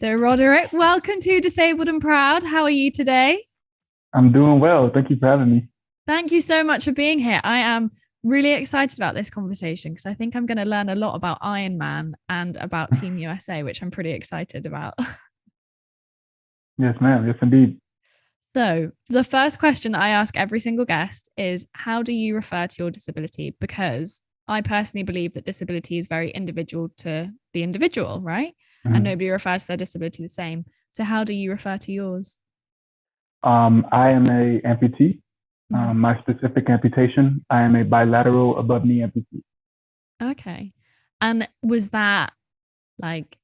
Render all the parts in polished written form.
So, Roderick, welcome to Disabled and Proud. How are you today? I'm doing well. Thank you for having me. Thank you so much for being here. I am really excited about this conversation because I think I'm going to learn a lot about Ironman and about Team USA, which I'm pretty excited about. Yes, ma'am. Yes, indeed. So, the first question that I ask every single guest is, how do you refer to your disability? Because I personally believe that disability is very individual to the individual, right? And Mhm. nobody refers to their disability the same. So, how do you refer to yours? I am a amputee. Mhm. My specific amputation, I am a bilateral above knee amputee. Okay. And was that like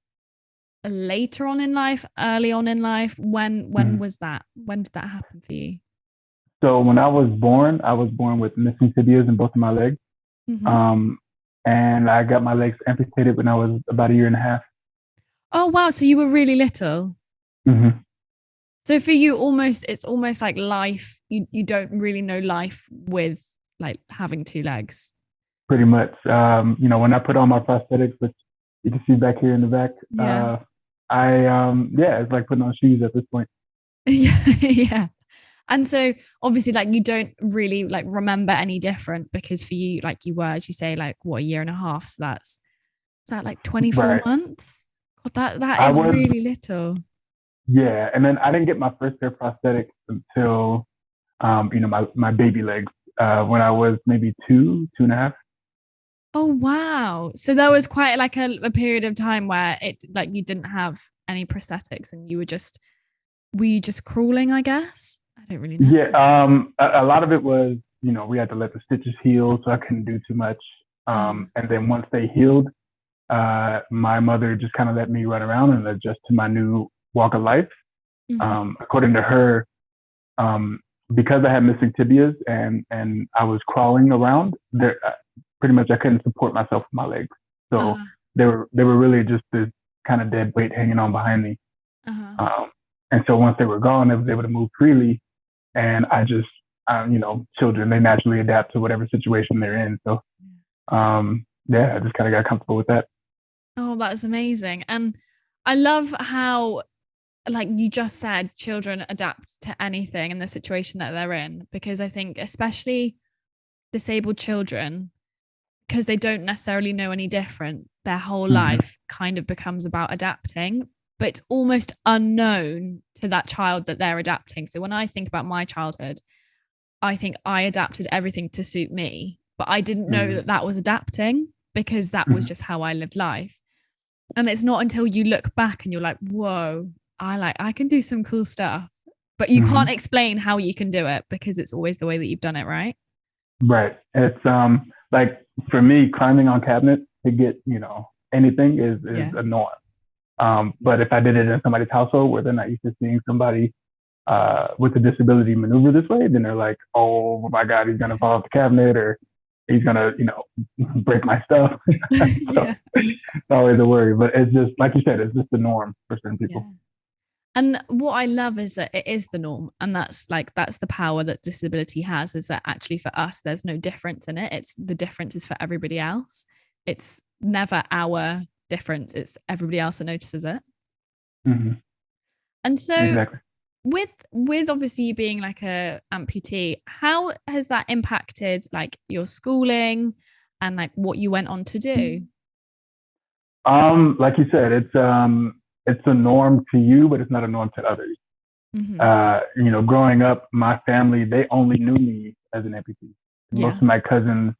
later on in life, early on in life? When Mhm. was that? When did that happen for you? So when I was born with missing tibias in both of my legs. Hmm. Um, and I got my legs amputated when I was about a year and a half. Oh wow, so you were really little. Hmm. So for you, it's almost like life. You don't really know life with like having two legs. Pretty much. When I put on my prosthetics, which you can see back here in the back, Yeah. yeah, it's like putting on shoes at this point. Yeah. Yeah. And so obviously like you don't really like remember any different because for you, like you were, as you say, like what, a year and a half. So that's is that like 24 Right. months? God, that I is was really little. Yeah, and then I didn't get my first pair of prosthetics until my baby legs when I was maybe two and a half. Oh wow. So there was quite like a period of time where it like you didn't have any prosthetics and you were you just crawling, I guess? I don't really know. Yeah, a lot of it was we had to let the stitches heal, so I couldn't do too much. Uh-huh. And then once they healed, my mother just kind of let me run around and adjust to my new walk of life. Hmm. According to her, um, because I had missing tibias and I was crawling around, there pretty much I couldn't support myself with my legs. So Uh-huh. they were really just this kind of dead weight hanging on behind me. Uh-huh. Um, and so once they were gone, I was able to move freely. And children, they naturally adapt to whatever situation they're in. So yeah, I just kind of got comfortable with that. Oh, that's amazing. And I love how like you just said children adapt to anything in the situation that they're in because I think especially disabled children because they don't necessarily know any different, their whole Hmm. life kind of becomes about adapting, but it's almost unknown to that child that they're adapting. So when I think about my childhood, I think I adapted everything to suit me, but I didn't know Hmm. that that was adapting because that was Hmm. just how I lived life. And it's not until you look back and you're like, whoa, I can do some cool stuff. But you can't Hmm. explain how you can do it because it's always the way that you've done it, right? Right. It's like for me, climbing on cabinets to get anything is Yeah. a norm. But if I did it in somebody's household where they're not used to seeing somebody with a disability maneuver this way, then they're like, oh my God, he's gonna fall off the cabinet or he's gonna, break my stuff. So Yeah. it's always a worry. But it's just like you said, it's just the norm for certain Yeah. people. And what I love is that it is the norm. And that's the power that disability has is that actually for us, there's no difference in it. It's the difference is for everybody else. It's never our difference, it's everybody else that notices it. Hmm. And so Exactly. with obviously you being like a amputee, how has that impacted like your schooling and like what you went on to do? Like you said, it's a norm to you, but it's not a norm to others. Hmm. Growing up, my family, they only knew me as an amputee. Most Yeah. of my cousins,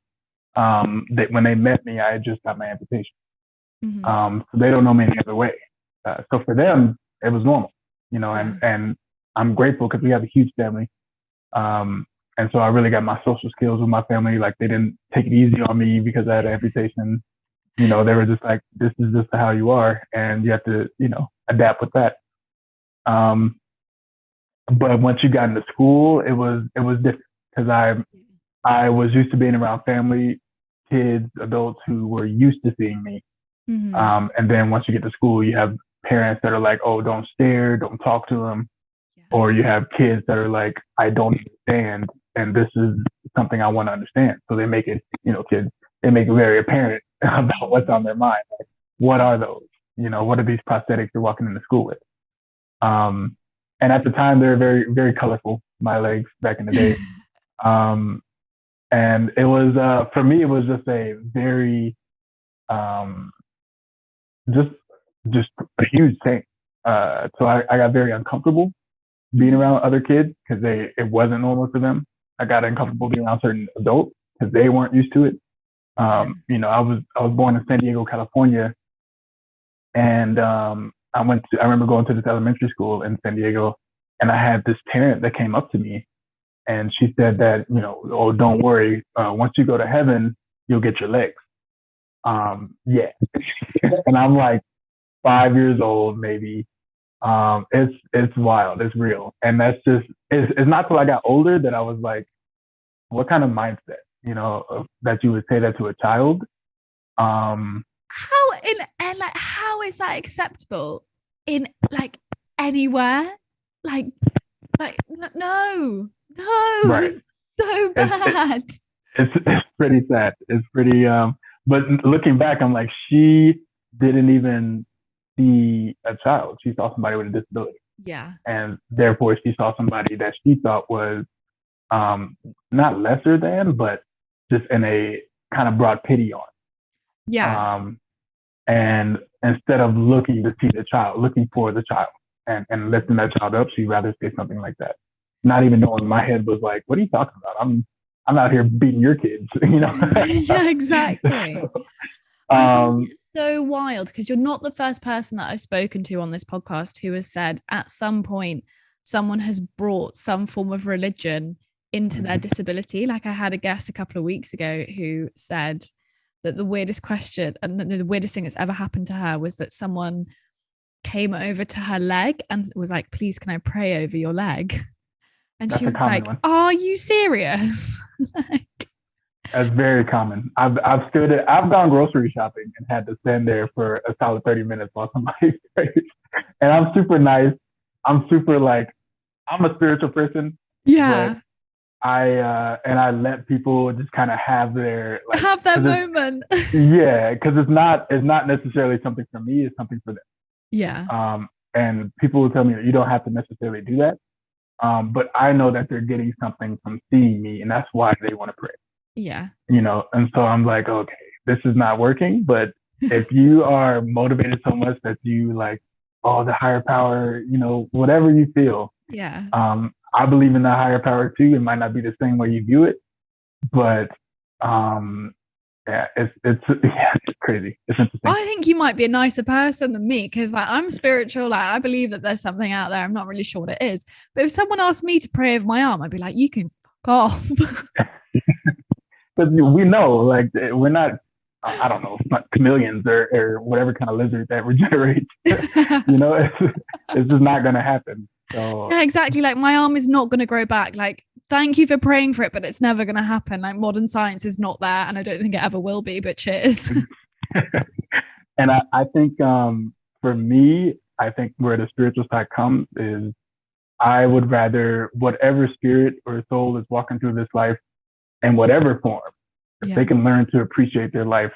that when they met me, I had just got my amputation. Hmm. So they don't know me any other way. So for them, it was normal, Yeah. and I'm grateful because we have a huge family. Um, and so I really got my social skills with my family. Like they didn't take it easy on me because I had an amputation. They were just like, this is just how you are, and you have to, adapt with that. Um, but once you got into school, it was different because I was used to being around family, kids, adults who were used to seeing me. Hmm. And then once you get to school, you have parents that are like, oh, don't stare, don't talk to them. Yeah. Or you have kids that are like, I don't understand. And this is something I want to understand. So they make it, kids, they make it very apparent about what's on their mind. Like, what are those? what are these prosthetics you're walking into school with? And at the time, they were very, very colorful, my legs back in the day. Um, and it was, for me, it was just a very, um, just, just a huge thing. So I got very uncomfortable being around other kids because it wasn't normal for them. I got uncomfortable being around certain adults because they weren't used to it. I was born in San Diego, California, and I remember going to this elementary school in San Diego, and I had this parent that came up to me, and she said that, oh, don't worry, once you go to heaven, you'll get your legs. Yeah, and I'm like 5 years old, maybe. It's wild, it's real, and that's just it's not till I got older that I was like, what kind of mindset, that you would say that to a child. How is that acceptable in like anywhere? Like no, Right. it's so bad. It's pretty sad. It's pretty but looking back, I'm like, she didn't even see a child. She saw somebody with a disability. Yeah. And therefore she saw somebody that she thought was not lesser than, but just in a kind of brought pity on. Yeah. And instead of looking to see the child, looking for the child and lifting that child up, she'd rather say something like that. Not even knowing, my head was like, what are you talking about? I'm out here beating your kids, Yeah, exactly. So, I think it's so wild because you're not the first person that I've spoken to on this podcast who has said at some point someone has brought some form of religion into their disability. Like I had a guest a couple of weeks ago who said that the weirdest question and the weirdest thing that's ever happened to her was that someone came over to her leg and was like, please, can I pray over your leg? And that's she a was common like, one. are you serious? That's very common. I've gone grocery shopping and had to stand there for a solid 30 minutes while somebody prays. And I'm super nice. I'm super like, I'm a spiritual person. Yeah. But I let people just kind of have their moment. Yeah, because it's not necessarily something for me, it's something for them. Yeah. And people will tell me that you don't have to necessarily do that. But I know that they're getting something from seeing me, and that's why they want to pray. Yeah. And so I'm like, okay, this is not working. But if you are motivated so much that you like, oh, the higher power, whatever you feel. Yeah. I believe in the higher power too. It might not be the same way you view it, but yeah, it's crazy. It's interesting. I think you might be a nicer person than me because like I'm spiritual. Like I believe that there's something out there. I'm not really sure what it is. But if someone asked me to pray over my arm, I'd be like, you can fuck off. Because we know, like, we're not, I don't know, not chameleons or whatever kind of lizard that regenerates. It's just not going to happen. So yeah, exactly. Like my arm is not going to grow back. Like, thank you for praying for it, but it's never going to happen. Like modern science is not there, and I don't think it ever will be. But cheers. And I think for me, I think where the spiritual side comes is I would rather whatever spirit or soul is walking through this life in whatever form, if they can learn to appreciate their life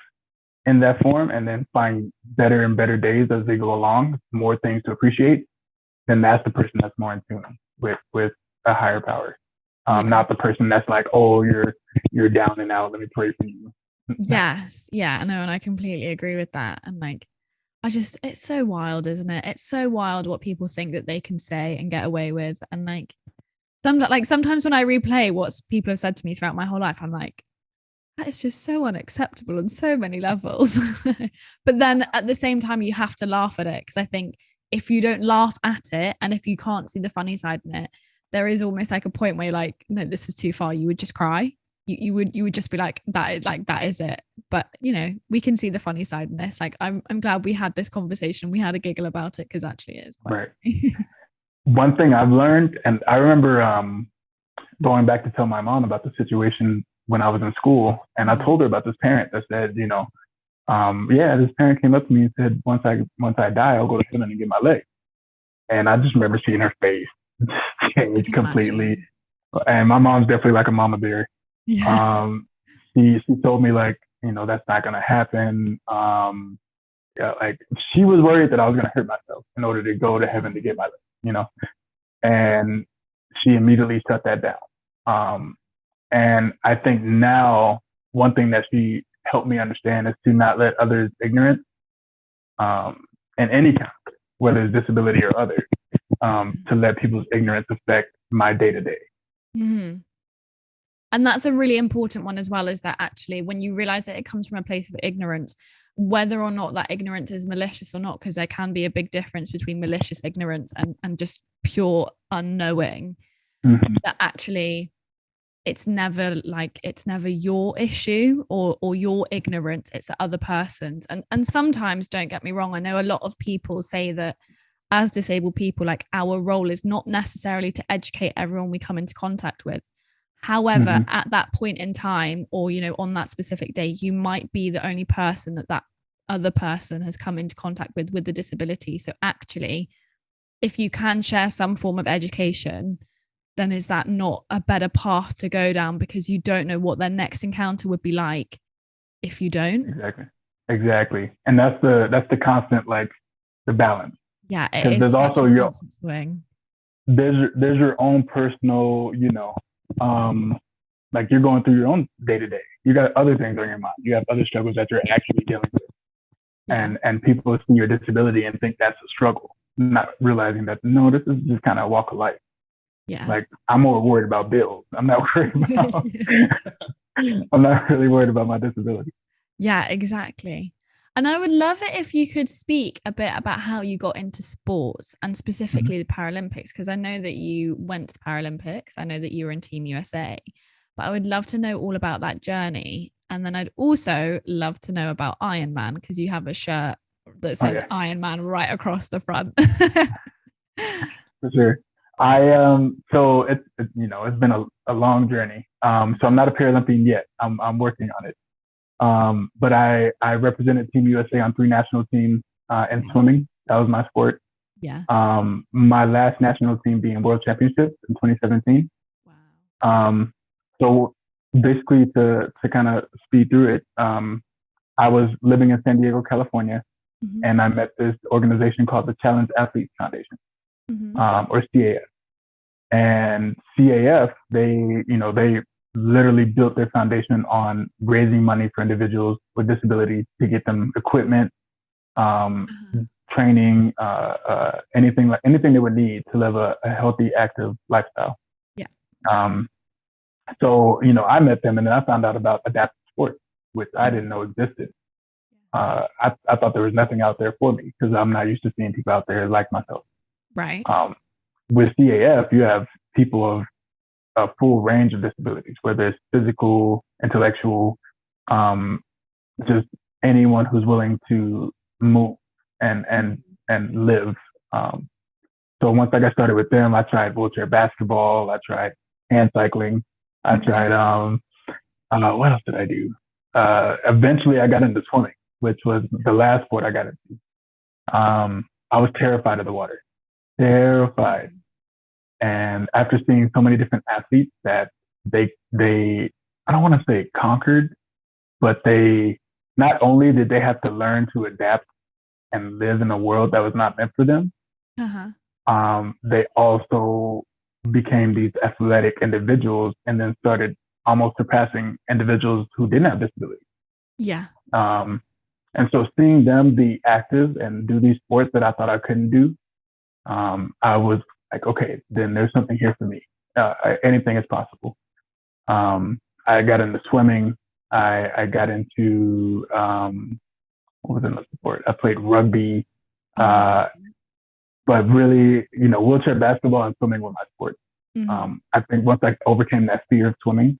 in that form and then find better and better days as they go along, more things to appreciate, then that's the person that's more in tune with a higher power. Not the person that's like, oh, you're down and out, let me pray for you. Yes. Yeah, I know. And I completely agree with that. And like, it's so wild, isn't it? It's so wild what people think that they can say and get away with. And like, sometimes when I replay what people have said to me throughout my whole life, I'm like, that is just so unacceptable on so many levels. But then at the same time, you have to laugh at it. Because I think if you don't laugh at it and if you can't see the funny side in it, there is almost like a point where you're like, no, this is too far. You would just cry. You would just be like, that is it. But we can see the funny side in this. Like, I'm glad we had this conversation. We had a giggle about it because actually it is quite funny. One thing I've learned, and I remember going back to tell my mom about the situation when I was in school, and I told her about this parent that said, this parent came up to me and said, once I die, I'll go to heaven and get my leg. And I just remember seeing her face change completely. Imagine. And my mom's definitely like a mama bear. Yeah. She told me like, that's not gonna happen. like she was worried that I was going to hurt myself in order to go to Yeah. heaven to get my lift, and she immediately shut that down. And I think now one thing that she helped me understand is to not let others' ignorance, in any kind, whether it's disability or other, to let people's ignorance affect my day to day. And that's a really important one as well, is that actually when you realize that it comes from a place of ignorance, whether or not that ignorance is malicious or not, because there can be a big difference between malicious ignorance and just pure unknowing, that actually it's never your issue or your ignorance, it's the other person's. And sometimes, don't get me wrong, I know a lot of people say that as disabled people, like our role is not necessarily to educate everyone we come into contact with. However, at that point in time, or, on that specific day, you might be the only person that other person has come into contact with the disability. So actually, if you can share some form of education, then is that not a better path to go down? Because you don't know what their next encounter would be like if you don't. Exactly. And that's the constant, like, the balance. Yeah, it Because is there's such also a constant swing. There's your own personal, like, you're going through your own day to day. You got other things on your mind. You have other struggles that you're actually dealing with. Yeah. And people see your disability and think that's a struggle, not realizing that, no, this is just kind of a walk of life. Yeah. Like, I'm more worried about bills. I'm not worried about, I'm not really worried about my disability. Yeah, exactly. And I would love it if you could speak a bit about how you got into sports, and specifically the Paralympics, because I know that you went to the Paralympics. I know that you were in Team USA, but I would love to know all about that journey. And then I'd also love to know about Ironman, because you have a shirt that says Ironman right across the front. For sure. So it's been a long journey. So I'm not a Paralympian yet. I'm working on it. But I represented Team USA on 3 national teams in swimming. That was my sport. Yeah. My last national team being World Championships in 2017. Wow. So basically, to kind of speed through it, I was living in San Diego, California, and I met this organization called the Challenge Athletes Foundation, or CAF. And CAF, they literally built their foundation on raising money for individuals with disabilities to get them equipment, training, anything they would need to live a healthy, active lifestyle. Yeah. So, I met them, and then I found out about adaptive sports, which I didn't know existed. I thought there was nothing out there for me, because I'm not used to seeing people out there like myself. Right. With CAF, you have people of a full range of disabilities, whether it's physical, intellectual, just anyone who's willing to move and live. So once I got started with them, I tried wheelchair basketball, I tried hand cycling, I tried what else did I do? Eventually I got into swimming, which was the last sport I got into. I was terrified of the water. Terrified. And after seeing so many different athletes that they I don't want to say conquered, but they not only did they have to learn to adapt and live in a world that was not meant for them, they also became these athletic individuals, and then started almost surpassing individuals who didn't have disabilities. Yeah. And so seeing them be active and do these sports that I thought I couldn't do, I was like, okay, then there's something here for me. Anything is possible. I got into swimming. I got into, what was another sport? I played rugby. But really, wheelchair basketball and swimming were my sports. I think once I overcame that fear of swimming,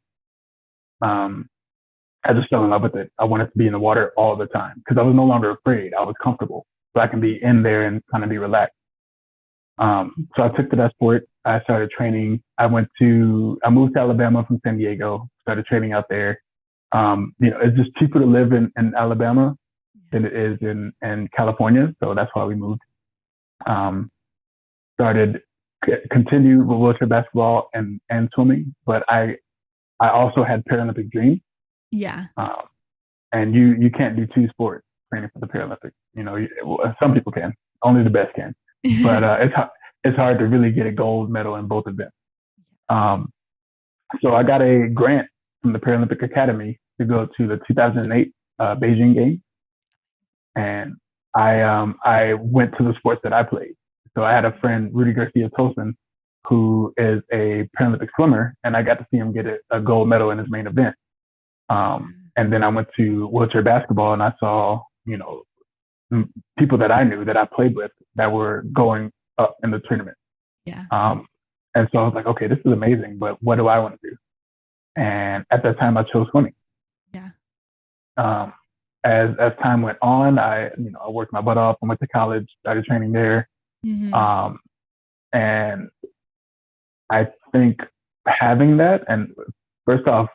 I just fell in love with it. I wanted to be in the water all the time, because I was no longer afraid. I was comfortable. So I can be in there and kind of be relaxed. So I took to that sport. I started training. I moved to Alabama from San Diego, started training out there. It's just cheaper to live in Alabama than it is in California. So that's why we moved. Continued with wheelchair basketball and swimming, but I also had Paralympic dreams. Yeah. And you can't do 2 sports training for the Paralympics. Some people can, only the best can, but it's hard to really get a gold medal in both events. So I got a grant from the Paralympic Academy to go to the 2008 Beijing Games, and I went to the sports that I played. So I had a friend, Rudy Garcia Tolson, who is a Paralympic swimmer, and I got to see him get a gold medal in his main event. And then I went to wheelchair basketball, and I saw, people that I knew that I played with that were going up in the tournament. Yeah. And so I was like, okay, this is amazing, but what do I want to do? And at that time, I chose swimming. Yeah. As time went on, I worked my butt off. I went to college, started training there. Mm-hmm. And I think having that, and first off,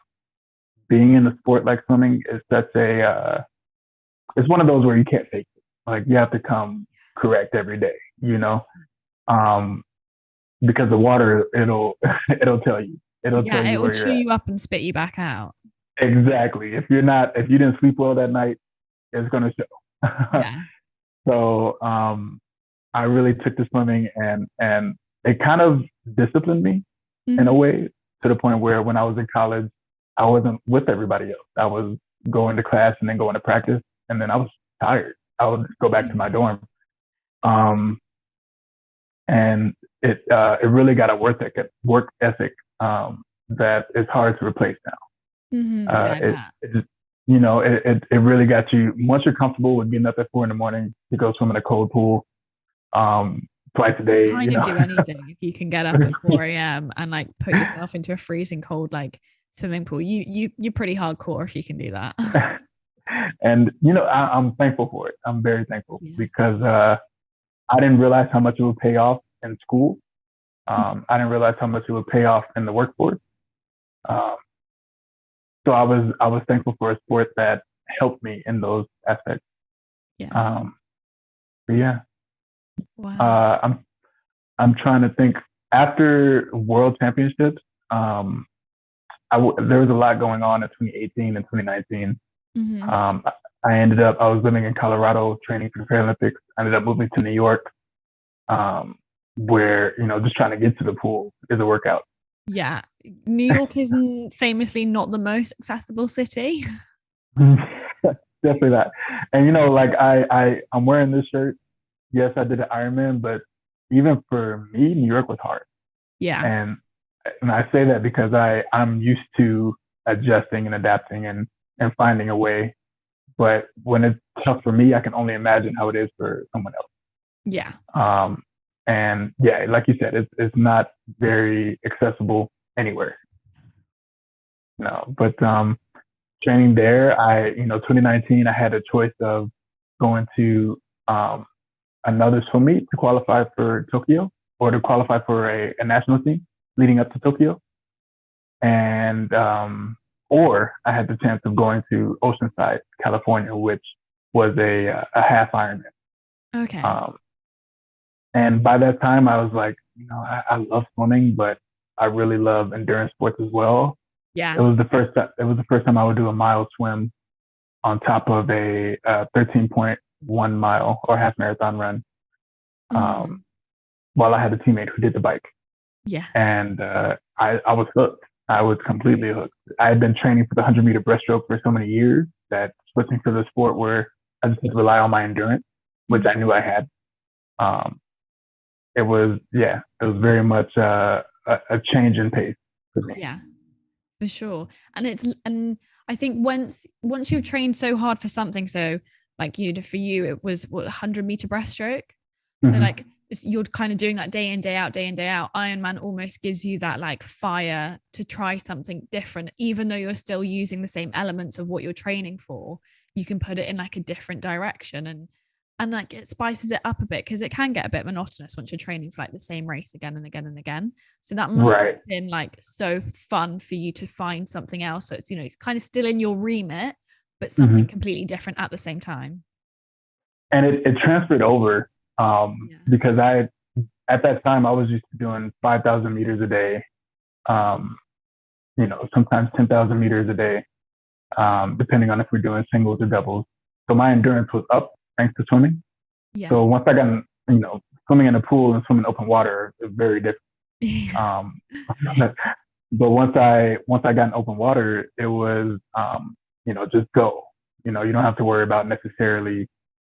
being in a sport like swimming is it's one of those where you can't fake it. Like, you have to come correct every day, because the water, it'll tell you. It'll tell you it will where chew you're you up and spit you back out. Exactly. If you didn't sleep well that night, it's gonna show. Yeah. So I really took to swimming, and it kind of disciplined me in a way, to the point where when I was in college, I wasn't with everybody else. I was going to class and then going to practice, and then I was tired. I would go back to my dorm. And it really got a work ethic that is hard to replace now. It really got you, once you're comfortable with getting up at 4 a.m. to go swim in a cold pool twice a day. Kind of do anything if you can get up at 4 a.m. and like put yourself into a freezing cold like swimming pool. You're pretty hardcore if you can do that. And I'm thankful for it. I'm very thankful because I didn't realize how much it would pay off in school. I didn't realize how much it would pay off in the workforce. So I was thankful for a sport that helped me in those aspects. Yeah. But yeah. Wow. I'm trying to think. After World Championships, there was a lot going on in 2018 and 2019. I was living in Colorado training for the Paralympics. I ended up moving to New York, where, just trying to get to the pool is a workout. Yeah. New York is famously not the most accessible city. Definitely that. And, I'm wearing this shirt. Yes, I did an Ironman, but even for me, New York was hard. Yeah. And I say that because I'm used to adjusting and adapting and finding a way. But when it's tough for me, I can only imagine how it is for someone else. Yeah. And yeah, like you said, it's not very accessible anywhere. No, but training there, 2019, I had a choice of going to another swim meet to qualify for Tokyo, or to qualify for a national team leading up to Tokyo. And or I had the chance of going to Oceanside, California, which was a half Ironman. Okay. And by that time, I was like, I love swimming, but I really love endurance sports as well. Yeah. It was the first time I would do a mile swim on top of a 13.1 mile or half marathon run, while I had a teammate who did the bike. Yeah. And I was hooked. I was completely hooked. I had been training for the 100-meter breaststroke for so many years that switching to the sport where I just had to rely on my endurance, which I knew I had. It was very much a change in pace for me. Yeah, for sure. And I think once you've trained so hard for something, so like for you, it was 100-meter breaststroke. So like you're kind of doing that day in, day out. Ironman almost gives you that like fire to try something different, even though you're still using the same elements of what you're training for. You can put it in like a different direction, and like it spices it up a bit, because it can get a bit monotonous once you're training for like the same race again and again and again. So that must have been like so fun for you to find something else. So it's, it's kind of still in your remit, but something completely different at the same time. And it transferred over because at that time I was used to doing 5,000 meters a day, sometimes 10,000 meters a day, depending on if we're doing singles or doubles. So my endurance was up thanks to swimming. Yeah. So once I got in, swimming in a pool and swimming in open water is very different. Um, but once I got in open water, it was just go. You don't have to worry about necessarily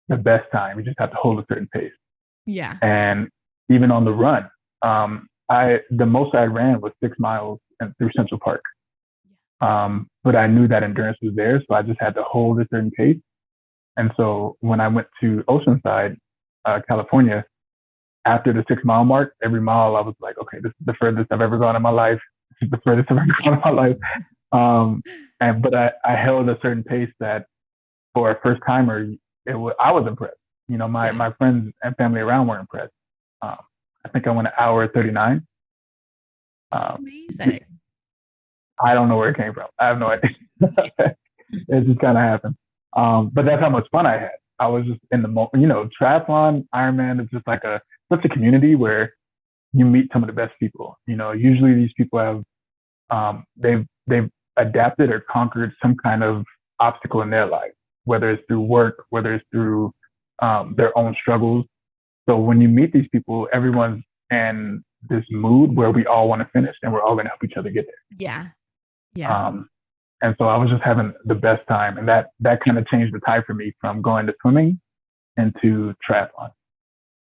the best time. You just have to hold a certain pace. Yeah. And even on the run, the most I ran was 6 miles through Central Park. But I knew that endurance was there, so I just had to hold a certain pace. And so when I went to Oceanside, California, after the 6 mile mark, every mile I was like, okay, this is the furthest I've ever gone in my life. This is the furthest I've ever gone in my life. But I held a certain pace that for a first timer, I was impressed. My friends and family around were impressed. I think I went 1:39. That's amazing. I don't know where it came from. I have no idea. It just kind of happened. But that's how much fun I had. I was just in the moment. Triathlon, Ironman is just like such a community where you meet some of the best people. Usually these people have they've adapted or conquered some kind of obstacle in their life, whether it's through work, whether it's through their own struggles. So when you meet these people, everyone's in this mood where we all want to finish and we're all going to help each other get there. Yeah. Yeah. And so I was just having the best time, and that kind of changed the tide for me from going to swimming into triathlon.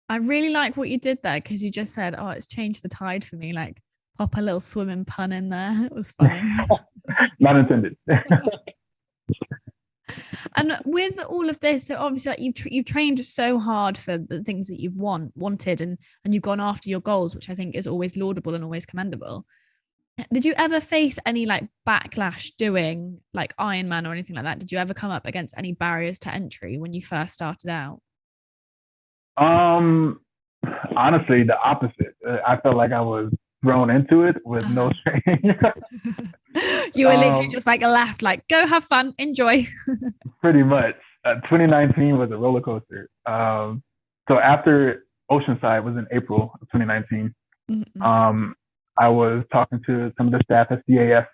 I really like what you did there, because you just said, "Oh, it's changed the tide for me." Like, pop a little swimming pun in there. It was funny. Not intended. And with all of this, so obviously, like you've trained so hard for the things that you've wanted, and you've gone after your goals, which I think is always laudable and always commendable. Did you ever face any like backlash doing like Ironman or anything like that? Did you ever come up against any barriers to entry when you first started out? Honestly, the opposite. I felt like I was thrown into it with no training. You were literally just like left, like, go have fun, enjoy. Pretty much. 2019 was a roller coaster. So after Oceanside was in April of 2019, I was talking to some of the staff at CAF,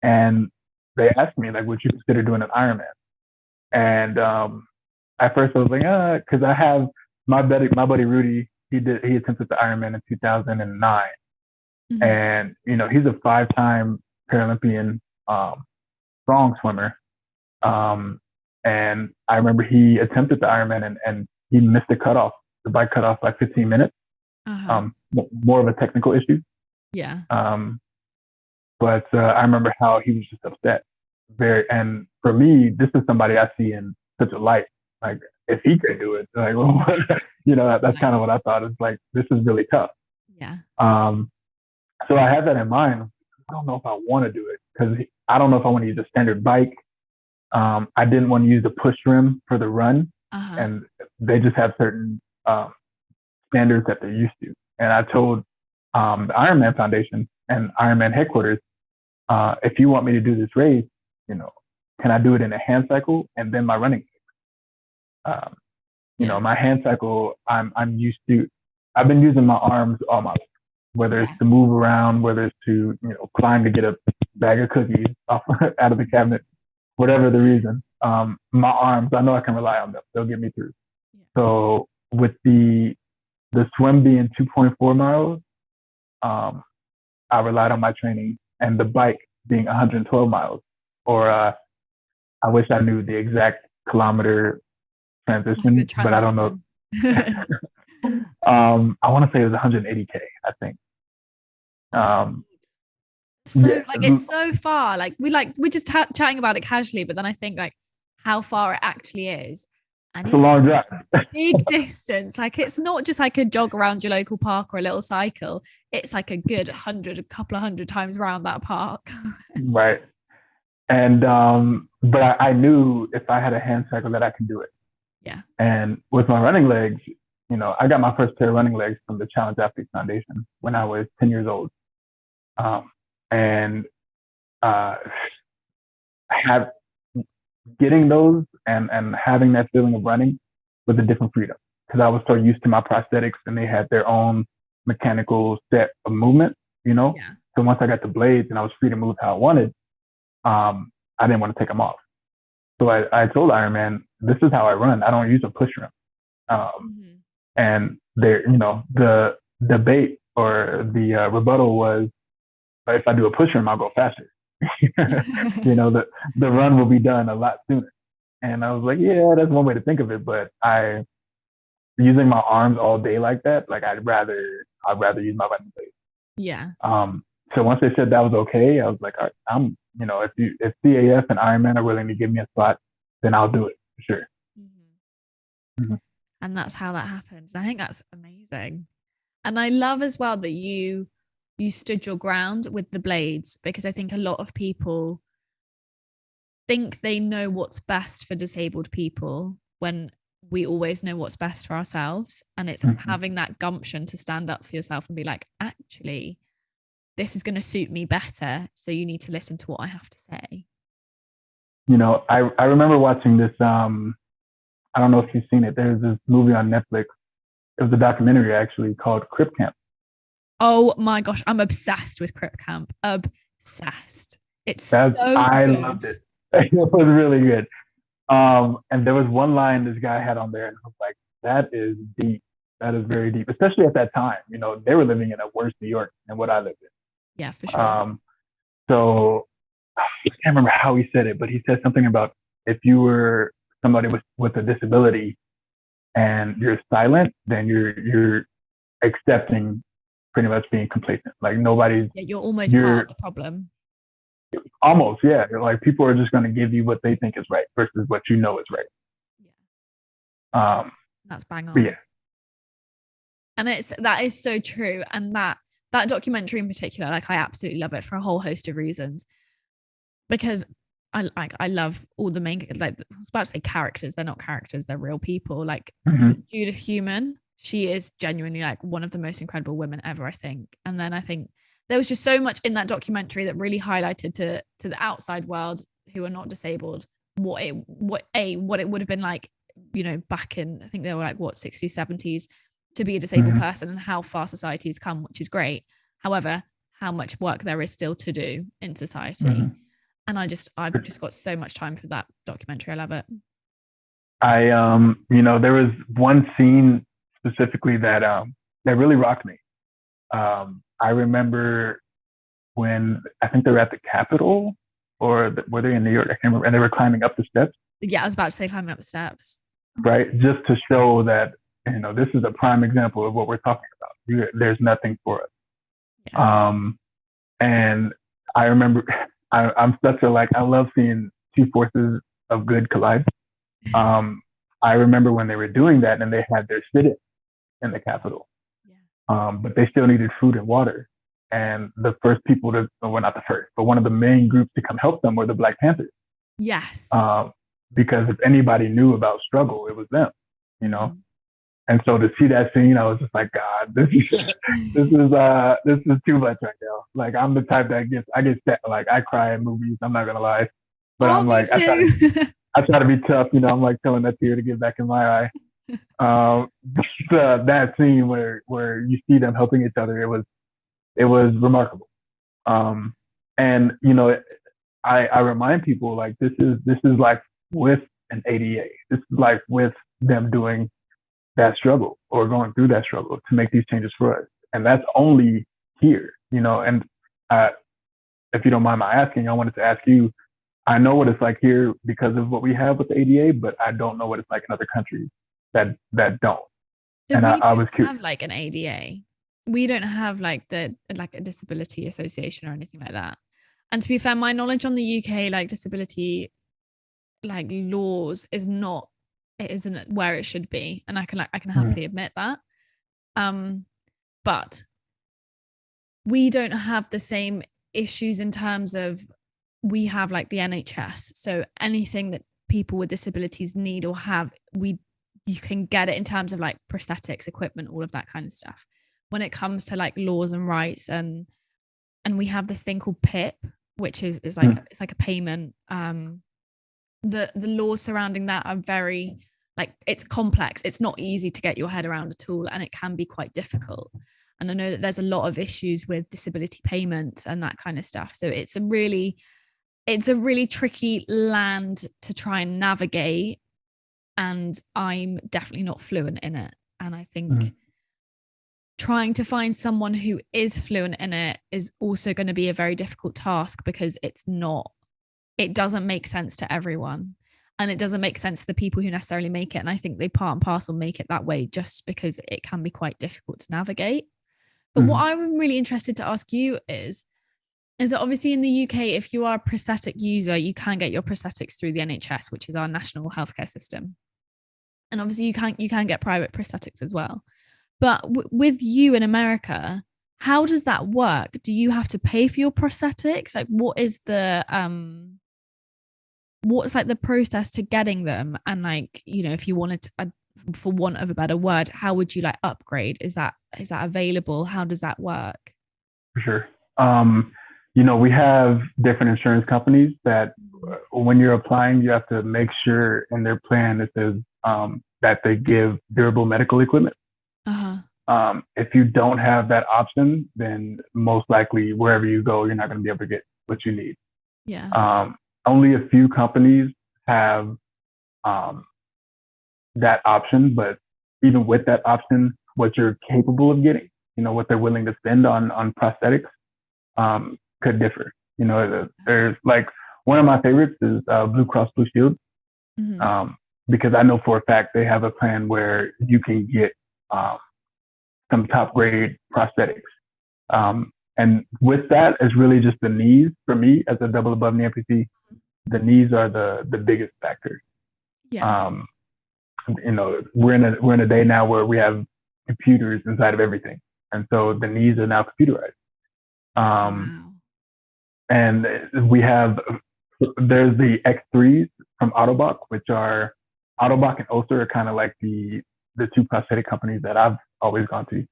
and they asked me, like, would you consider doing an Ironman? And at first I was like, because I have my buddy Rudy. He attempted the Ironman in 2009, and he's a 5-time Paralympian strong swimmer. And I remember he attempted the Ironman and he missed the bike cutoff by 15 minutes. More of a technical issue. Yeah. But I remember how he was just upset. And for me, this is somebody I see in such a light. Like, if he could do it, like, well, that's kind of what I thought. It's like, this is really tough. Yeah. So I had that in mind. I don't know if I want to do it, because I don't know if I want to use a standard bike. I didn't want to use the push rim for the run, and they just have certain standards that they're used to. And I told the Ironman Foundation and Ironman headquarters, if you want me to do this race, can I do it in a hand cycle and then my running? My hand cycle, I'm used to. I've been using my arms all my life, whether it's to move around, whether it's to climb to get a bag of cookies off out of the cabinet, whatever the reason. My arms, I know I can rely on them. They'll get me through. So with the swim being 2.4 miles, I relied on my training, and the bike being 112 miles, or I wish I knew the exact kilometer transition, but I don't know. I want to say it was 180K, I think. It's so far. Like we're just chatting about it casually, but then I think like how far it actually is. And it's a long drive. Big distance. Like, it's not just like a jog around your local park or a little cycle. It's like a good couple of hundred times around that park. Right. And but I knew if I had a hand cycle that I could do it. Yeah. And with my running legs, I got my first pair of running legs from the Challenge Athletes Foundation when I was 10 years old. Getting those and having that feeling of running was a different freedom, because I was so used to my prosthetics and they had their own mechanical set of movement, So once I got the blades and I was free to move how I wanted, I didn't want to take them off. So I told Ironman, this is how I run. I don't use a push rim. Um, Mhm. and there, the debate or the rebuttal was, if I do a push rim, I'll go faster. The run will be done a lot sooner. And I was like, yeah, that's one way to think of it, but I using my arms all day like that, like I'd rather use my running blade. Yeah. So once they said that was okay, I was like, all right, if CAF and Ironman are willing to give me a spot, then I'll do it for sure. Mhm. Mhm. And that's how that happened. And I think that's amazing. And I love as well that you stood your ground with the blades, because I think a lot of people think they know what's best for disabled people when we always know what's best for ourselves. And it's Mhm. having that gumption to stand up for yourself and be like, actually, this is going to suit me better. So you need to listen to what I have to say. I remember watching this. I don't know if you've seen it. There's this movie on Netflix. It was a documentary actually called Crip Camp. Oh my gosh, I'm obsessed with Crip Camp. Obsessed. It's so I good. loved it. It was really good. And there was one line this guy had on there, and I was like, that is deep. That is very deep, especially at that time. They were living in a worse New York than what I lived Yeah, for in. sure. So I can't remember how he said it, but he said something about, if you were somebody with a disability and you're silent, then you're accepting pretty much being complacent. Like nobody's Yeah, you're almost part of you're the problem. almost, yeah. Like people are just gonna give you what they think is right versus what you know is right. Yeah, Um, that's bang but on. yeah. And that is so true. And that documentary in particular, like I absolutely love it for a whole host of reasons. Because I love all the main, like I was about to say characters, they're not characters, they're real people. Like Mm-hmm. Judith Human, she is genuinely like one of the most incredible women ever, I think. And then I think there was just so much in that documentary that really highlighted to the outside world who are not disabled what it would have been like, back in, I think they were like what, 60s, 70s, to be a disabled Mm-hmm. person, and how far society has come, which is great. However, how much work there is still to do in society. Mm-hmm. And I've just got so much time for that documentary. I love it. There was one scene specifically that really rocked me. I remember when I think they were at the Capitol, or were they in New York? I can't remember. And they were climbing up the steps, Yeah, I was about to say climbing up the steps. right? Just to show that, this is a prime example of what we're talking about. There's nothing for us. Yeah. Um, and I remember, I'm such a, like, I love seeing two forces of good collide. Um, I remember when they were doing that and they had their sit-in in the Capitol, Yeah. but they still needed food and water. And the first people well, not the first, but one of the main groups to come help them were the Black Panthers. Yes. Um, because if anybody knew about struggle, it was them, you know. Mhm. And so to see that scene, I was just like, God, this is too much right now. Like I'm the type that I get sad, like I cry in movies. I'm not gonna lie, but Oh, I'm me like too. I try to be tough. I'm like telling that tear to get back in my eye. That scene where you see them helping each other, it was remarkable. Um, and I remind people, like this is like with an ADA. This is like with them doing that struggle or going through that struggle to make these changes for us. And that's only here. And uh, if you don't mind my asking, I wanted to ask you, I know what it's like here because of what we have with the ADA, but I don't know what it's like in other countries that don't. So And we I don't was curious. have like an ADA. We don't have like a disability association or anything like that. And to be fair, my knowledge on the UK like disability like laws is not, it isn't where it should be. And I can Mm, happily admit that. Um, but we don't have the same issues in terms of, we have like the NHS. So anything that people with disabilities need or have, you can get it in terms of like prosthetics, equipment, all of that kind of stuff. When it comes to like laws and rights, and we have this thing called PIP, which is like, mm, it's like a payment. The laws surrounding that are very, like, it's complex. It's not easy to get your head around at all, and it can be quite difficult. And I know that there's a lot of issues with disability payments and that kind of stuff. So it's a really it's a really tricky land to try and navigate. And I'm definitely not fluent in it. And I think trying to find someone who is fluent in it is also going to be a very difficult task, because it doesn't make sense to everyone. And it doesn't make sense to the people who necessarily make it. And I think they part and parcel make it that way just because it can be quite difficult to navigate. But what I'm really interested to ask you is that obviously in the UK, if you are a prosthetic user, you can get your prosthetics through the NHS, which is our national healthcare system. And obviously you can get private prosthetics as well. But with you in America, how does that work? Do you have to pay for your prosthetics? Like, what's like the process to getting them? And like, you know, if you wanted to, for want of a better word, how would you like upgrade? Is that available? How does that work? For sure. You know, we have different insurance companies that when you're applying, you have to make sure in their plan it says that they give durable medical equipment. If you don't have that option, then most likely wherever you go, you're not going to be able to get what you need. Yeah. Only a few companies have that option, but even with that option, what you're capable of getting, you know, what they're willing to spend on prosthetics could differ. You know, there's like one of my favorites is Blue Cross Blue Shield, because I know for a fact they have a plan where you can get some top grade prosthetics. And with that, it's really just the knees for me as a double above knee amputee. The knees are the biggest factor. Yeah. You know, we're in a day now where we have computers inside of everything, and so the knees are now computerized. Wow. And there's the X3s from Ottobock, which are Ottobock and Oster are kind of like the two prosthetic companies that I've always gone to.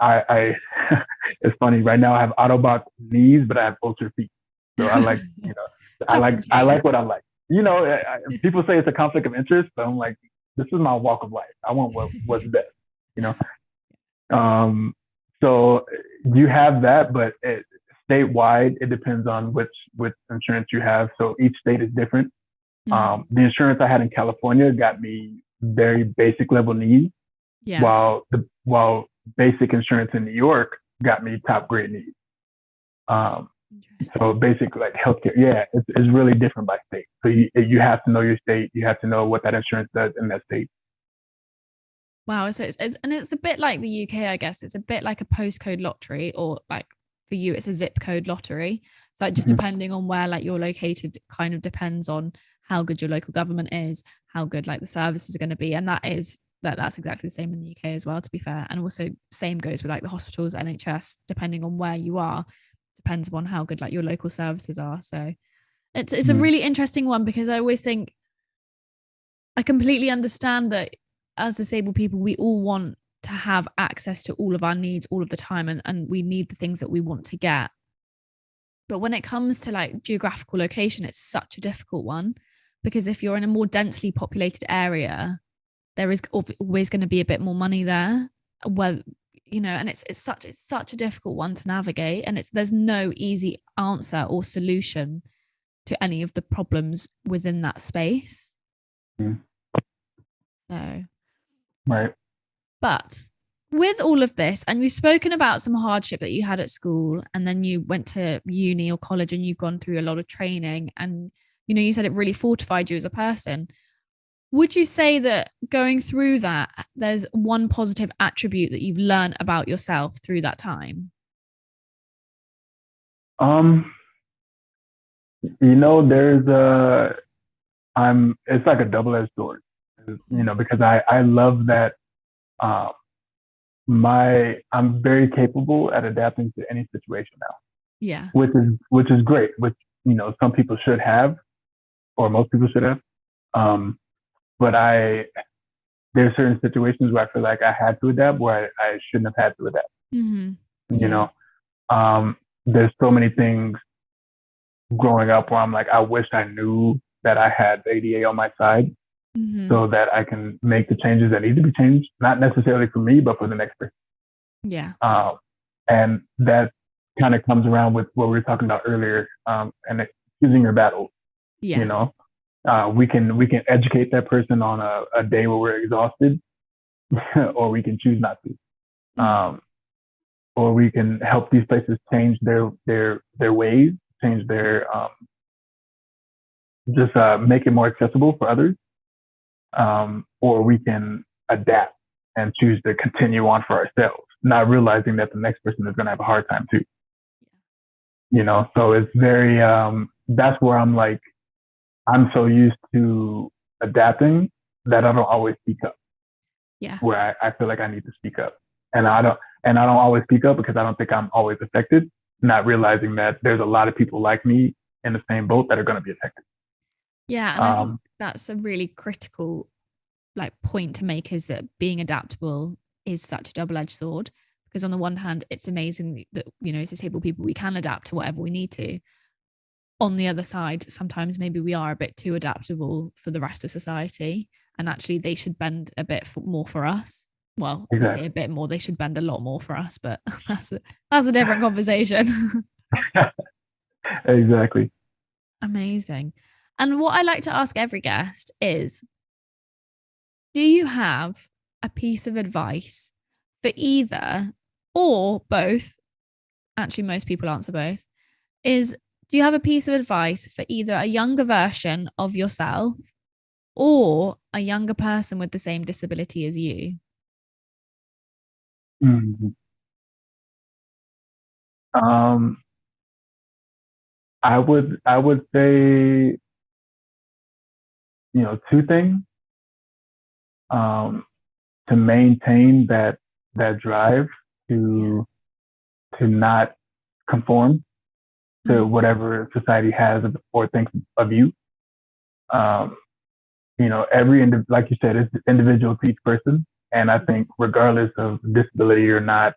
I it's funny right now I have Ottobock knees, but I have Oster feet. So I like, you know, I like what I like. You know, people say it's a conflict of interest, but I'm like, this is my walk of life. I want what's best, you know. So you have that, but statewide, it depends on which insurance you have. So each state is different. The insurance I had in California got me very basic level needs, while basic insurance in New York got me top grade needs. So basically, like healthcare, yeah, it's really different by state. So you have to know your state. You have to know what that insurance does in that state. Wow. So it's a bit like the UK, I guess. It's a bit like a postcode lottery, or like for you, it's a zip code lottery. So like just depending on where like you're located, kind of depends on how good your local government is, how good like the services are going to be. And that's exactly the same in the UK as well, to be fair. And also same goes with like the hospitals, NHS, depending on where you are, depends upon how good like your local services are. So it's a really interesting one, because I always think I completely understand that as disabled people, we all want to have access to all of our needs all of the time, and we need the things that we want to get. But when it comes to like geographical location, it's such a difficult one, because if you're in a more densely populated area, there is always going to be a bit more money there. Well, you know, and it's such a difficult one to navigate, and there's no easy answer or solution to any of the problems within that space. So, right. But with all of this, and we've spoken about some hardship that you had at school, and then you went to uni or college and you've gone through a lot of training, and you know, you said it really fortified you as a person. Would you say that going through that, there's one positive attribute that you've learned about yourself through that time? You know, it's like a double-edged sword, you know, because I love that I'm very capable at adapting to any situation now. Yeah. Which is great, which, you know, some people should have, or most people should have. But there's certain situations where I feel like I had to adapt where I shouldn't have had to adapt. You know, there's so many things growing up where I'm like, I wish I knew that I had ADA on my side, so that I can make the changes that need to be changed, not necessarily for me, but for the next person. Yeah. And that kind of comes around with what we were talking about earlier, and it's choosing your battles. You Yeah. know, we can educate that person on a day where we're exhausted, or we can choose not to. Or we can help these places change their ways, change their just make it more accessible for others. Or we can adapt and choose to continue on for ourselves, not realizing that the next person is going to have a hard time too. So it's very, that's where I'm like, I'm so used to adapting that I don't always speak up. Yeah. Where I feel like I need to speak up, and I don't always speak up because I don't think I'm always affected, not realizing that there's a lot of people like me in the same boat that are going to be affected. Yeah. And I think that's a really critical point to make, is that being adaptable is such a double-edged sword, because on the one hand, it's amazing that, as disabled people, we can adapt to whatever we need to. On the other side, sometimes maybe we are a bit too adaptable for the rest of society, and actually they should bend a bit more for us. Well, exactly. I say a bit more, they should bend a lot more for us, but that's a different conversation. Exactly. Amazing. And what I like to ask every guest is, do you have a piece of advice for either or both? Actually, most people answer both. Do you have a piece of advice for either a younger version of yourself or a younger person with the same disability as you? Mm-hmm. I would say, two things. To maintain that drive to not conform to whatever society has or thinks of you. Like you said, it's individual to each person. And I think regardless of disability or not,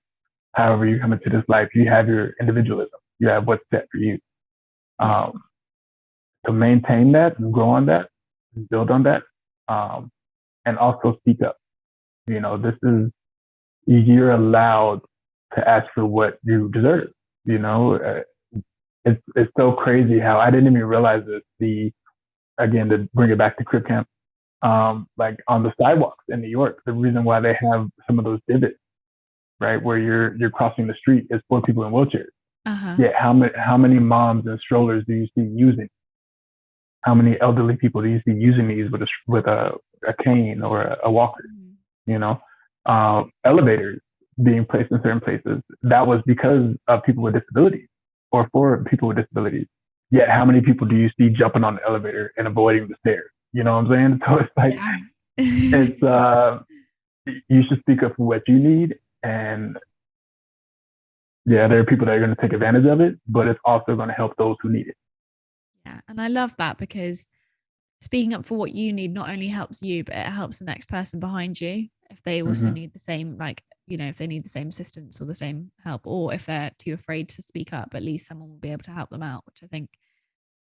however you come into this life, you have your individualism. You have what's set for you. To maintain that and grow on that, and build on that, and also speak up. You're allowed to ask for what you deserve. It's so crazy how I didn't even realize this. Again, to bring it back to Crip Camp, like on the sidewalks in New York, the reason why they have some of those divots, right, where you're crossing the street, is for people in wheelchairs. Yeah, how many moms and strollers do you see using? How many elderly people do you see using these with a cane or a walker? Elevators being placed in certain places. That was because of people with disabilities or for people with disabilities. Yet, how many people do you see jumping on the elevator and avoiding the stairs? You know what I'm saying? So it's like, you should speak up for what you need. And yeah, there are people that are going to take advantage of it, but it's also going to help those who need it. Yeah. And I love that, because speaking up for what you need not only helps you, but it helps the next person behind you if they also need the same, if they need the same assistance or the same help, or if they're too afraid to speak up, at least someone will be able to help them out, which I think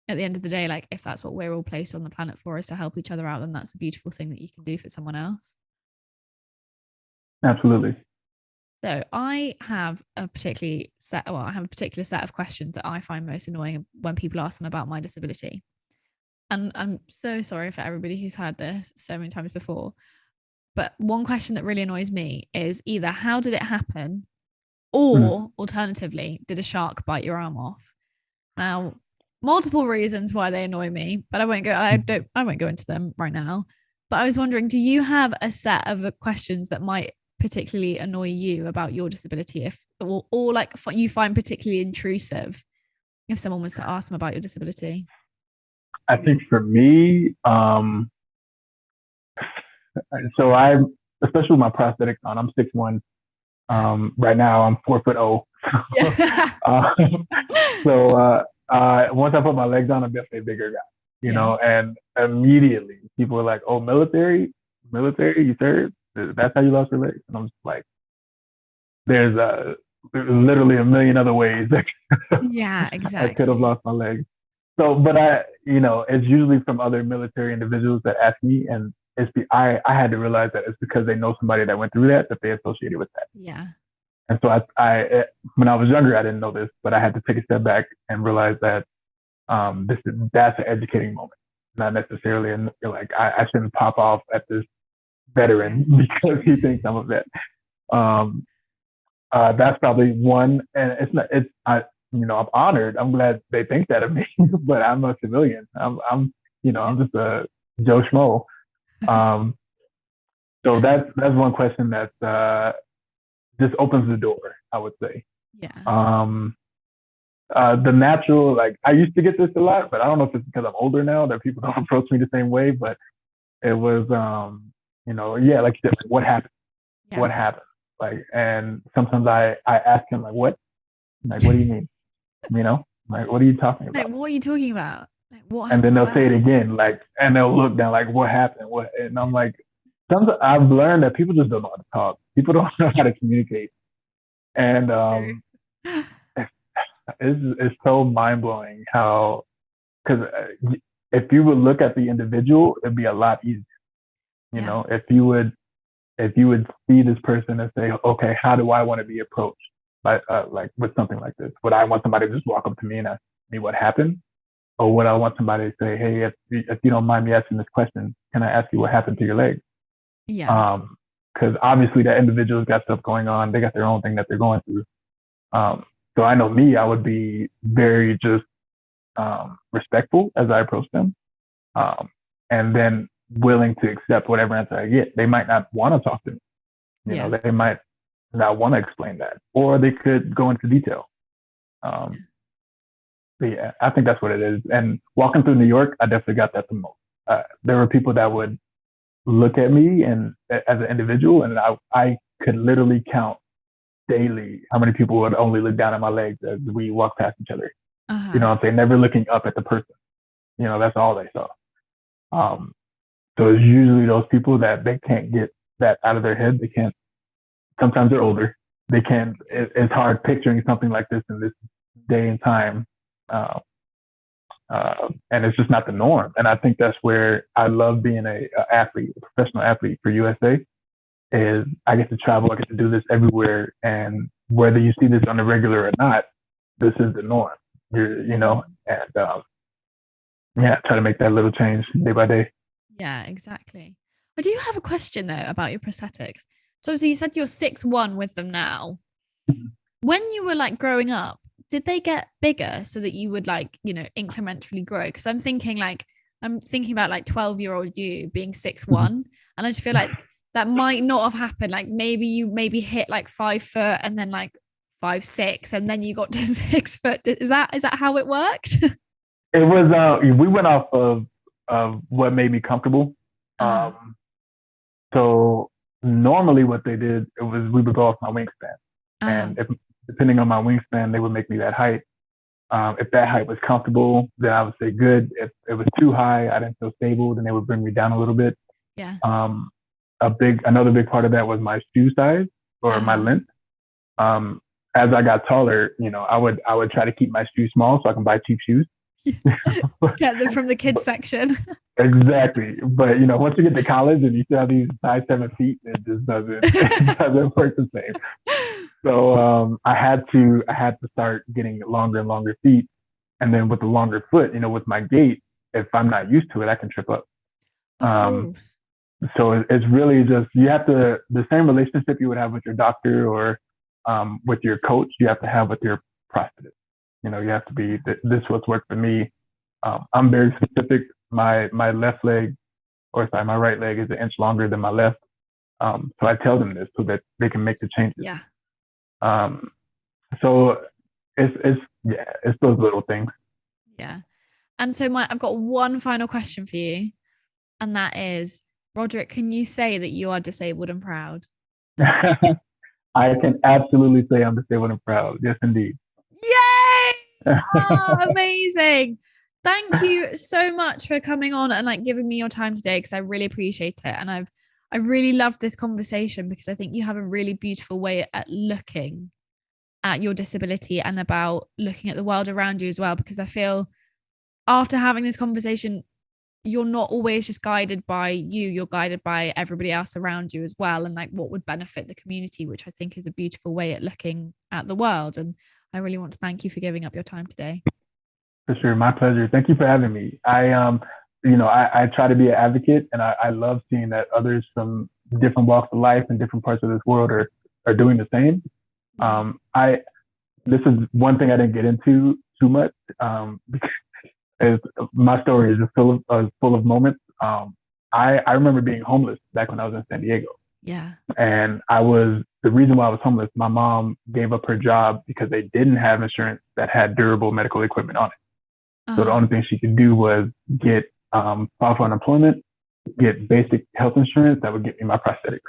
at the end of the day, if that's what we're all placed on the planet for, is to help each other out, then that's a beautiful thing that you can do for someone else. Absolutely. So I have a particular set of questions that I find most annoying when people ask them about my disability. And I'm so sorry for everybody who's heard this so many times before. But one question that really annoys me is either, how did it happen? Or alternatively, did a shark bite your arm off? Now, multiple reasons why they annoy me, but I won't go into them right now. But I was wondering, do you have a set of questions that might particularly annoy you about your disability, or you find particularly intrusive if someone was to ask them about your disability? I think for me, so especially with my prosthetics on, I'm 6'1". Right now I'm 4'0". Once I put my legs on, I'm definitely a bigger guy, and immediately people were like, "Oh, military, you served? That's how you lost your legs?" And I'm just like, there's literally a million other ways that exactly. I could have lost my legs. So, but it's usually from other military individuals that ask me, and I had to realize that it's because they know somebody that went through that they associated with that. Yeah. And so when I was younger, I didn't know this, but I had to take a step back and realize that that's an educating moment, not necessarily like I shouldn't pop off at this veteran because he thinks I'm a vet. Um, that's probably one, and it's not. It's I'm honored. I'm glad they think that of me, but I'm a civilian. I'm just a Joe Schmo. Um, so that's one question that just opens the door, I would say. Yeah. The natural, like I used to get this a lot, but I don't know if it's because I'm older now that people don't approach me the same way. But it was, yeah, like you said, what happened? Yeah. What happened? Like, and sometimes I ask him like, what? Like, what do you mean? Like, what are you talking about? Like, what are you talking about? Like, what? And then they'll say it again, like, and they'll look down, like, what happened? What? And I'm like, sometimes I've learned that people just don't know how to talk. People don't know how to communicate, and it's so mind blowing how, because if you would look at the individual, it'd be a lot easier. If you would see this person and say, okay, how do I want to be approached? Like with something like this, would I want somebody to just walk up to me and ask me what happened, or would I want somebody to say, hey, if you don't mind me asking this question, can I ask you what happened to your leg? Yeah. Because obviously that individual's got stuff going on. They got their own thing that they're going through. So I know me, I would be very just respectful as I approach them, and then willing to accept whatever answer I get. They might not want to talk to me. They might not want to explain that, or they could go into detail. But yeah, I think that's what it is. And walking through New York, I definitely got that the most. There were people that would look at me and as an individual, and I could literally count daily how many people would only look down at my legs as we walk past each other. Uh-huh. You know what I'm saying? Never looking up at the person. That's all they saw. So it's usually those people that they can't get that out of their head. They can't. Sometimes they're older. They can't. It's hard picturing something like this in this day and time. And it's just not the norm. And I think that's where I love being a professional athlete for USA, is I get to travel, I get to do this everywhere. And whether you see this on the regular or not, this is the norm. Try to make that little change day by day. Yeah, exactly. I do have a question though about your prosthetics. So you said you're 6'1" with them now. When you were like growing up, did they get bigger so that you would incrementally grow? Because I'm thinking about like 12-year-old you being 6'1", and I just feel like that might not have happened. Like maybe you hit like 5 foot and then like 5'6", and then you got to 6 foot. Is that how it worked? It was. We went off of what made me comfortable. So normally what they did, we would go off my wingspan, and depending on my wingspan, they would make me that height. If that height was comfortable, then I would say good. If it was too high, I didn't feel stable, then they would bring me down a little bit. Yeah. Another big part of that was my shoe size or my length. As I got taller, I would try to keep my shoes small so I can buy cheap shoes. Get them from the kids section. Exactly. But once you get to college and you still have these size 7 feet, it just doesn't work the same. So I had to start getting longer and longer feet. And then with the longer foot, with my gait, if I'm not used to it, I can trip up. Of course. So it's really just, you have the same relationship you would have with your doctor or with your coach, you have to have with your prosthetist. You have to be, this is what's worked for me. I'm very specific. My right leg is an inch longer than my left. So I tell them this so that they can make the changes. Yeah. So it's those little things. Yeah. And so I've got one final question for you. And that is, Roderick, can you say that you are disabled and proud? I can absolutely say I'm disabled and proud. Yes, indeed. Yay! Oh, amazing. Thank you so much for coming on and giving me your time today, because I really appreciate it. And I really loved this conversation because I think you have a really beautiful way at looking at your disability and about looking at the world around you as well. Because I feel after having this conversation, you're not always just guided by you, you're guided by everybody else around you as well, and like what would benefit the community, which I think is a beautiful way at looking at the world. And I really want to thank you for giving up your time today. For sure, my pleasure. Thank you for having me. I try to be an advocate, and I love seeing that others from different walks of life and different parts of this world are doing the same. I This is one thing I didn't get into too much, because my story is just full of moments. I remember being homeless back when I was in San Diego. Yeah. And the reason why I was homeless, my mom gave up her job because they didn't have insurance that had durable medical equipment on it. So the only thing she could do was file for unemployment, get basic health insurance that would get me my prosthetics.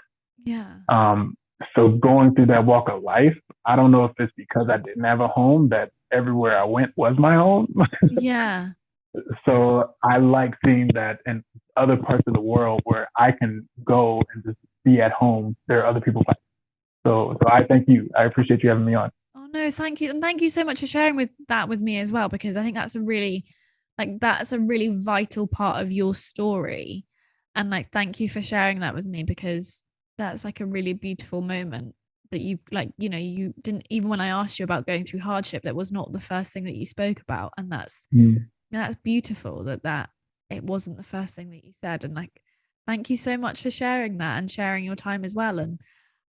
Yeah. So going through that walk of life, I don't know if it's because I didn't have a home that everywhere I went was my home. Yeah. So I like seeing that in other parts of the world where I can go and just be at home. There are other people fighting. So I thank you. I appreciate you having me on. Oh no, thank you. And thank you so much for sharing with me as well, because I think that's a really vital part of your story. And like, thank you for sharing that with me, because that's like a really beautiful moment that you you didn't, even when I asked you about going through hardship, that was not the first thing that you spoke about. And that's beautiful that it wasn't the first thing that you said. And like, thank you so much for sharing that and sharing your time as well. And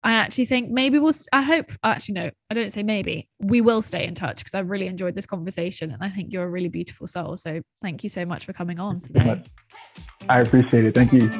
I actually think maybe no, I don't say maybe, we will stay in touch, because I've really enjoyed this conversation and I think you're a really beautiful soul. So thank you so much for coming on today. I appreciate it. Thank you.